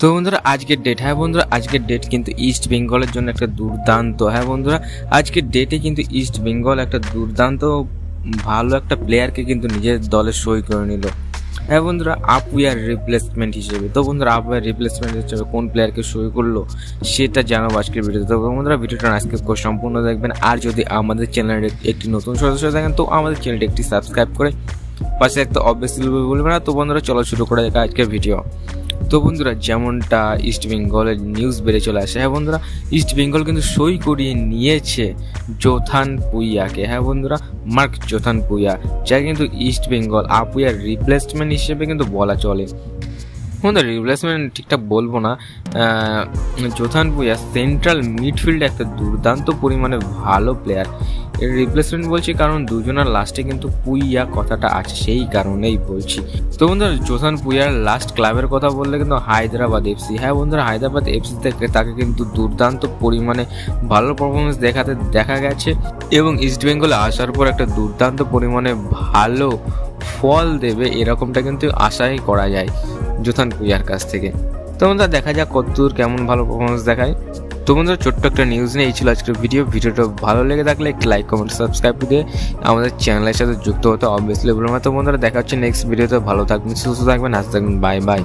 তো বন্ধুরা আজকের ডেট, হ্যাঁ বন্ধুরা আজকের ডেট কিন্তু ইস্ট বেঙ্গলের জন্য একটা দুর্দান্ত, হ্যাঁ বন্ধুরা আজকের ডেটে কিন্তু ইস্ট বেঙ্গল একটা দুর্দান্ত ভালো একটা প্লেয়ারকে কিন্তু নিজের দলে সই করে নিল। হ্যাঁ বন্ধুরা আপুয়ার রিপ্লেসমেন্ট হিসেবে। তো বন্ধুরা আপুয়ার রিপ্লেসমেন্ট হিসেবে কোন প্লেয়ারকে সই করলো সেটা জানাবো আজকের ভিডিওতে। তো বন্ধুরা ভিডিওটা আজকে সম্পূর্ণ দেখবেন। আর যদি আমাদের চ্যানেলের একটি নতুন সদস্য থাকেন তো আমাদের চ্যানেলটি একটি সাবস্ক্রাইব করে পাশে একটা অবভিয়াসলি বলবেন না। তো বন্ধুরা চলো শুরু করা যাক আজকের ভিডিও। তো বন্ধুরা যেমনটা ইস্ট বেঙ্গলের নিউজ বেড়ে চলে আসে, হ্যাঁ বন্ধুরা ইস্ট বেঙ্গল কিন্তু সই করিয়ে নিয়েছে জোথান পুইয়াকে। হ্যাঁ বন্ধুরা মার্ক জোথান পুইয়া, যা কিন্তু ইস্ট বেঙ্গল আপুয়ার রিপ্লেসমেন্ট হিসেবে কিন্তু বলা চলে। বন্ধুরা রিপ্লেসমেন্ট ঠিকঠাক বলবো না, জোথান পুইয়া সেন্ট্রাল মিডফিল্ডে একটা দুর্দান্ত পরিমাণে ভালো প্লেয়ার। এর রিপ্লেসমেন্ট বলছি কারণ দুজনের লাস্টে কিন্তু পুইয়া কথাটা আছে, সেই কারণেই বলছি। তো বন্ধুরা জোথান পুইয়ার লাস্ট ক্লাবের কথা বললে কিন্তু হায়দ্রাবাদ এফসি। হ্যাঁ বন্ধুরা হায়দ্রাবাদ এফসি থেকে তাকে কিন্তু দুর্দান্ত পরিমাণে ভালো পারফরমেন্স দেখা গেছে এবং ইস্ট বেঙ্গলে আসার পর একটা দুর্দান্ত পরিমাণে ভালো ফল দেবে এরকমটা কিন্তু আশাই করা যায় জোথান পুইয়ার কাছ থেকে। তো বন্ধুরা দেখা যাক কতদূর কেমন ভালো পারফরমেন্স দেখায়। তো বন্ধুরা ছোট্ট একটা নিউজ নিয়ে এই ছিল আজকের ভিডিওটা ভালো লেগে থাকলে একটি লাইক কমেন্ট সাবস্ক্রাইব দিয়ে আমাদের চ্যানেলের সাথে যুক্ত হতে অবভিয়াসলি বলবো। তো বন্ধুরা দেখা হচ্ছে নেক্সট ভিডিওতে। ভালো থাকবেন, সুস্থ থাকবেন, হাসতে থাকবেন, বাই বাই।